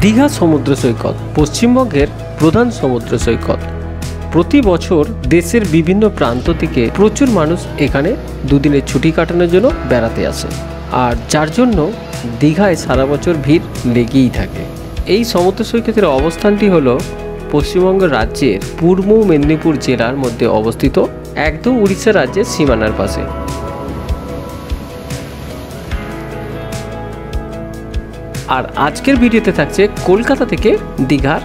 দীঘা সমুদ্র সৈকত পশ্চিমবঙ্গের প্রধান সমুদ্র সৈকত। প্রতি বছর দেশের বিভিন্ন প্রান্ত থেকে প্রচুর মানুষ এখানে দুদিনের ছুটি কাটানোর জন্য বেড়াতে আসে, আর যার জন্য দীঘায় সারা বছর ভিড় লেগেই থাকে। এই সমুদ্র সৈকতের অবস্থানটি হলো পশ্চিমবঙ্গ রাজ্যের পূর্ব মেদিনীপুর জেলার মধ্যে অবস্থিত, একদম উড়িষ্যা রাজ্যের সীমানার পাশে। আর আজকের ভিডিওতে থাকছে কলকাতা থেকে দীঘার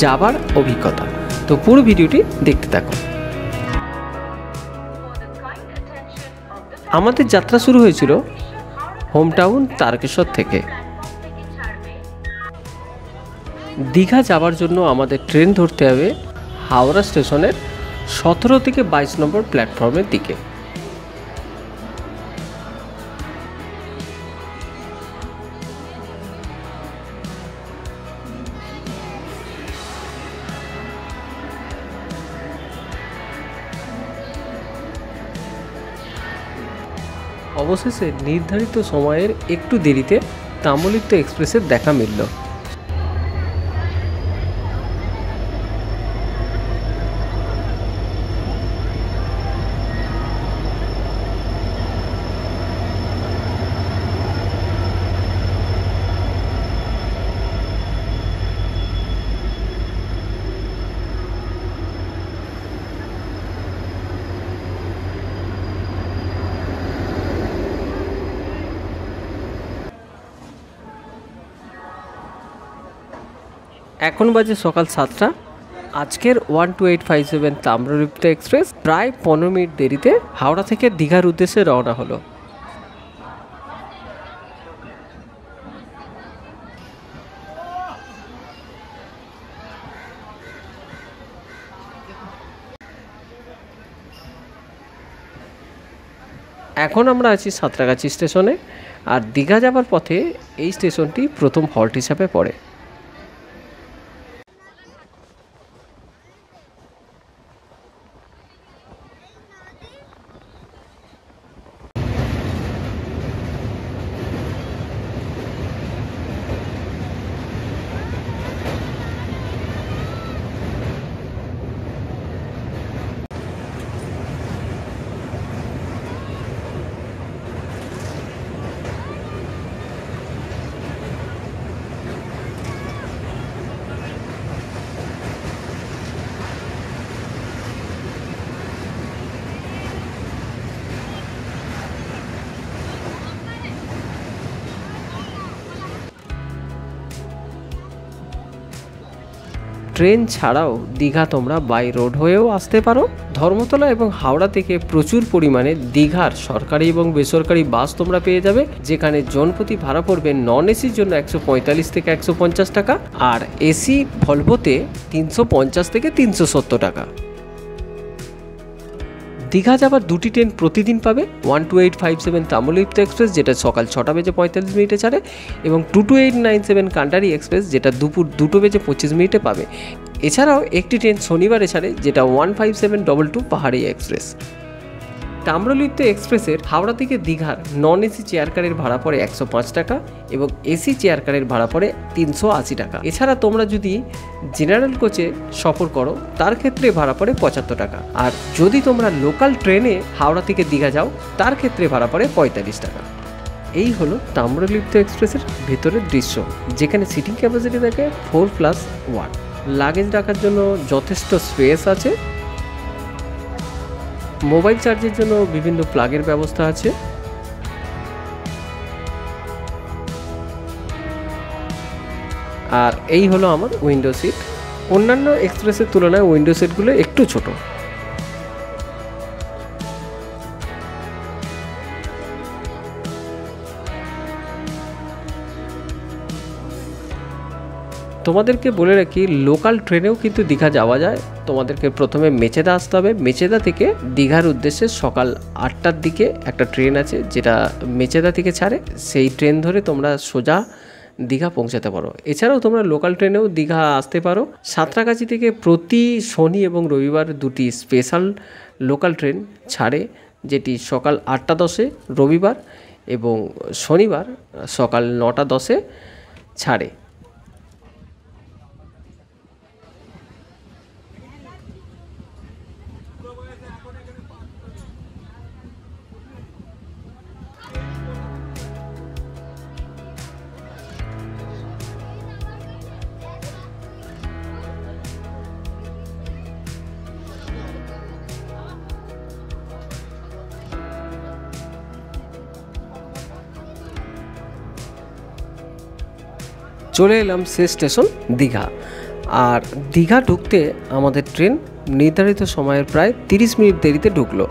যাবার অভিজ্ঞতা। তো পুরো ভিডিওটি দেখতে থাকো। আমাদের যাত্রা শুরু হয়েছিল হোম টাউন তারকেশ্বর থেকে। দীঘা যাবার জন্য আমাদের ট্রেন ধরতে হবে হাওড়া স্টেশনের 17 থেকে 22 নম্বর প্ল্যাটফর্মের দিকে। অবশেষে নির্ধারিত সময়ের একটু দেরিতে তাম্রলিপ্ত এক্সপ্রেসের দেখা মিলল। এখন বাজে সকাল 7টা। আজকের 12857 তাম্রলিপ্ত এক্সপ্রেস প্রায় 15 মিনিট দেরিতে হাওড়া থেকে দীঘার উদ্দেশ্যে রওনা হলো। এখন আমরা আছি সাঁতরাগাছি স্টেশনে, আর দীঘা যাবার পথে এই স্টেশনটি প্রথম হল্ট হিসাবে পড়ে। ট্রেন ছাড়াও দীঘা তোমরা বাই রোড হয়েও আসতে পারো। ধর্মতলা এবং হাওড়া থেকে প্রচুর পরিমাণে দীঘার সরকারি এবং বেসরকারি বাস তোমরা পেয়ে যাবে, যেখানে জনপ্রতি ভাড়া পড়বে নন এসির জন্য 145 থেকে 150 টাকা, আর এসি ভলভোতে 350 থেকে 370 টাকা। দীঘা যাবার দুটি ট্রেন প্রতিদিন পাবে। 12857 তাম্রলিপ্ত এক্সপ্রেস, যেটা সকাল 6টা বেজে 45 মিনিটে ছাড়ে, এবং 22897 কান্ডারি এক্সপ্রেস, যেটা দুপুর 2টো বেজে 25 মিনিটে পাবে। এছাড়াও একটি ট্রেন শনিবারে ছাড়ে, যেটা 15722 পাহাড়ি এক্সপ্রেস। তাম্রলিপ্ত এক্সপ্রেসের হাওড়া থেকে দীঘার নন এসি চেয়ার কারের ভাড়া পড়ে 105 টাকা এবং এসি চেয়ার কারের ভাড়া পড়ে 380 টাকা। এছাড়া তোমরা যদি জেনারেল কোচে সফর করো তার ক্ষেত্রে ভাড়া পড়ে 75 টাকা, আর যদি তোমরা লোকাল ট্রেনে হাওড়া থেকে দীঘা যাও তার ক্ষেত্রে ভাড়া পড়ে 45 টাকা। এই হলো তাম্রলিপ্ত এক্সপ্রেসের ভেতরের দৃশ্য, যেখানে সিটিং ক্যাপাসিটি থাকে 4+1। লাগেজ রাখার জন্য যথেষ্ট স্পেস আছে। মোবাইল চার্জের জন্য বিভিন্ন প্লাগের ব্যবস্থা আছে। আর এই হলো আমার উইন্ডো সিট। অন্যান্য এক্সপ্রেসের তুলনায় উইন্ডো সিটগুলো একটু ছোট। তোমাদেরকে বলে রাখি, লোকাল ট্রেনেও কিন্তু দীঘা যাওয়া যায়। তোমাদেরকে প্রথমে মেচেদা আসতে হবে। মেচেদা থেকে দীঘার উদ্দেশ্যে সকাল 8টার দিকে একটা ট্রেন আছে, যেটা মেচেদা থেকে ছাড়ে। সেই ট্রেন ধরে তোমরা সোজা দীঘা পৌঁছাতে পারো। এছাড়াও তোমরা লোকাল ট্রেনেও দীঘা আসতে পারো। সাঁতরাগাছি থেকে প্রতি শনি এবং রবিবার দুটি স্পেশাল লোকাল ট্রেন ছাড়ে, যেটি সকাল 8:10 রবিবার এবং শনিবার সকাল 9:10 ছাড়ে। চলে এলাম শেষ স্টেশন দীঘা। আর দীঘা ঢুকতে আমাদের ট্রেন নির্ধারিত সময়ের প্রায় 30 মিনিট দেরিতে ঢুকলো।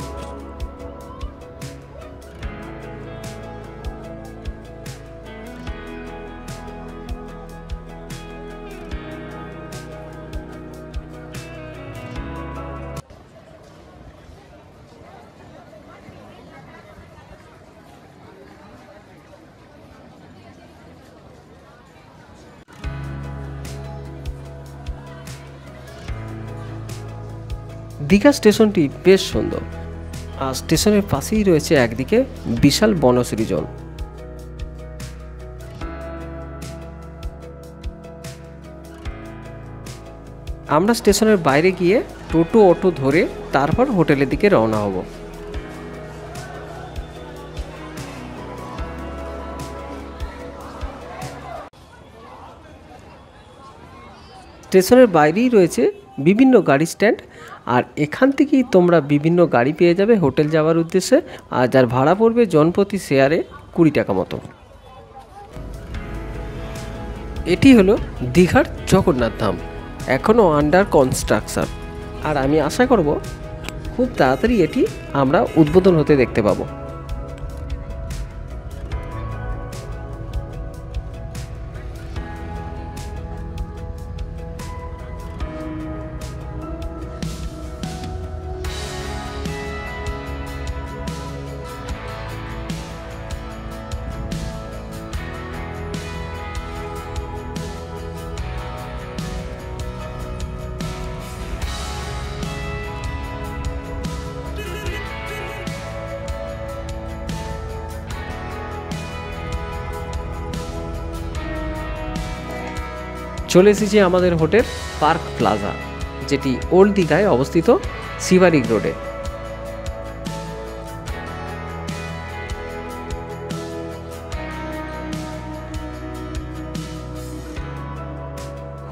দীঘা স্টেশনটি বেশ সুন্দর, আর স্টেশনের পাশেই রয়েছে একদিকে বিশাল বনসৃজন। আমরা স্টেশনের বাইরে গিয়ে টোটো অটো ধরে তারপর হোটেলের দিকে রওনা হব। স্টেশনের বাইরেই রয়েছে বিভিন্ন গাড়ি স্ট্যান্ড, আর এখান থেকেই তোমরা বিভিন্ন গাড়ি পেয়ে যাবে হোটেল যাওয়ার উদ্দেশ্যে, আর যার ভাড়া পড়বে জনপ্রতি শেয়ারে 20 টাকা মতো। এটি হলো দীঘার জগন্নাথ ধাম, এখনও আন্ডার কনস্ট্রাকশন, আর আমি আশা করব খুব তাড়াতাড়ি এটি আমরা উদ্বোধন হতে দেখতে পাবো। চলে এসেছি আমাদের হোটেল পার্ক প্লাজা, যেটি ওল্ড দীঘায় অবস্থিত শিবারিক রোডে।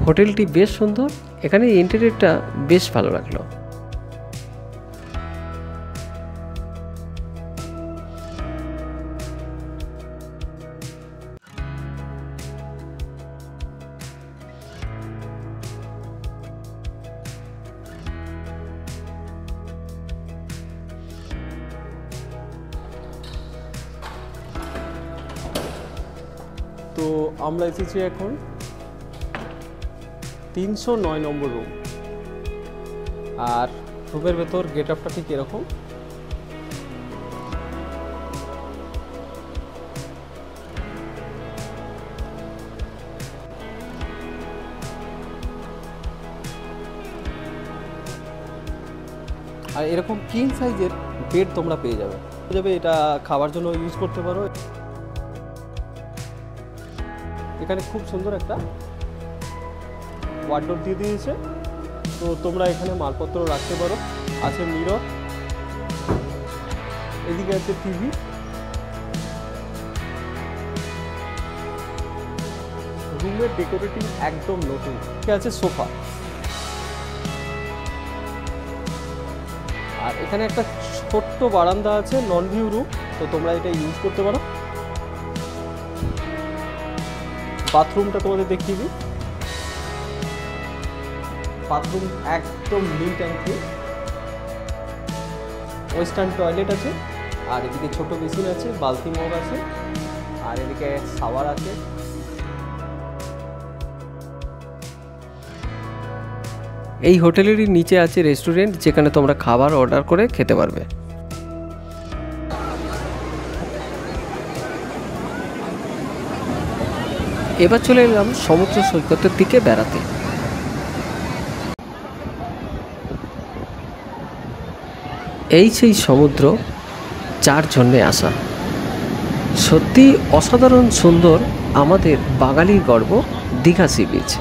হোটেলটি বেশ সুন্দর, এখানে ইন্টেরিয়রটা বেশ ভালো লাগলো। তো আমরা এসেছি এখন 309 নম্বর রুম, আর রুমের ভেতর গেট আপটা ঠিক এরকম। আর এরকম কিং সাইজের বেড তোমরা পেয়ে যাবে, এটা খাবার জন্য ইউজ করতে পারো। এখানে খুব সুন্দর একটা ওয়ার্ডরোব দিয়ে দিয়েছে, তো তোমরা এখানে মালপত্র রাখতে পারো। আছে মিরর, এদিকে আছে টিভি, রুমের ডেকোরেটিং একদম নতুন। আছে সোফা, আর এখানে একটা ছোট্ট বারান্দা আছে, নন ভিউ রুম, তো তোমরা এটা ইউজ করতে পারো। বাথরুমটা তোমাদের দেখিয়ে দিই। বাথরুম একদম neat and clean, western toilet আছে, আর এদিকে ছোট বেসিন আছে, বালতি মগ আছে, আর এদিকে শাওয়ার আছে। এই হোটেলেরই নিচে আছে রেস্টুরেন্ট, যেখানে তোমরা খাবার অর্ডার করে খেতে পারবে। এবার চলে এলাম সমুদ্র সৈকতের দিকে বেড়াতে। এই সেই সমুদ্র যার জন্যে আসা। সত্যি অসাধারণ সুন্দর আমাদের বাঙালির গর্ব দীঘা সি বিচ।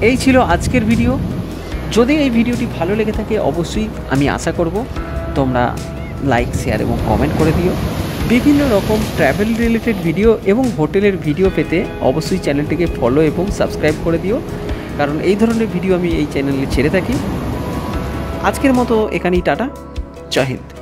এই ছিল আজকের ভিডিও। যদি এই ভিডিওটি ভালো লেগে থাকে অবশ্যই আমি আশা করব তোমরা লাইক, শেয়ার এবং কমেন্ট করে দিও। বিভিন্ন রকম ট্র্যাভেল রিলেটেড ভিডিও এবং হোটেলের ভিডিও পেতে অবশ্যই চ্যানেলটিকে ফলো এবং সাবস্ক্রাইব করে দিও, কারণ এই ধরনের ভিডিও আমি এই চ্যানেলে ছেড়ে থাকি। আজকের মতো এখানেই টাটা, জয় হিন্দ।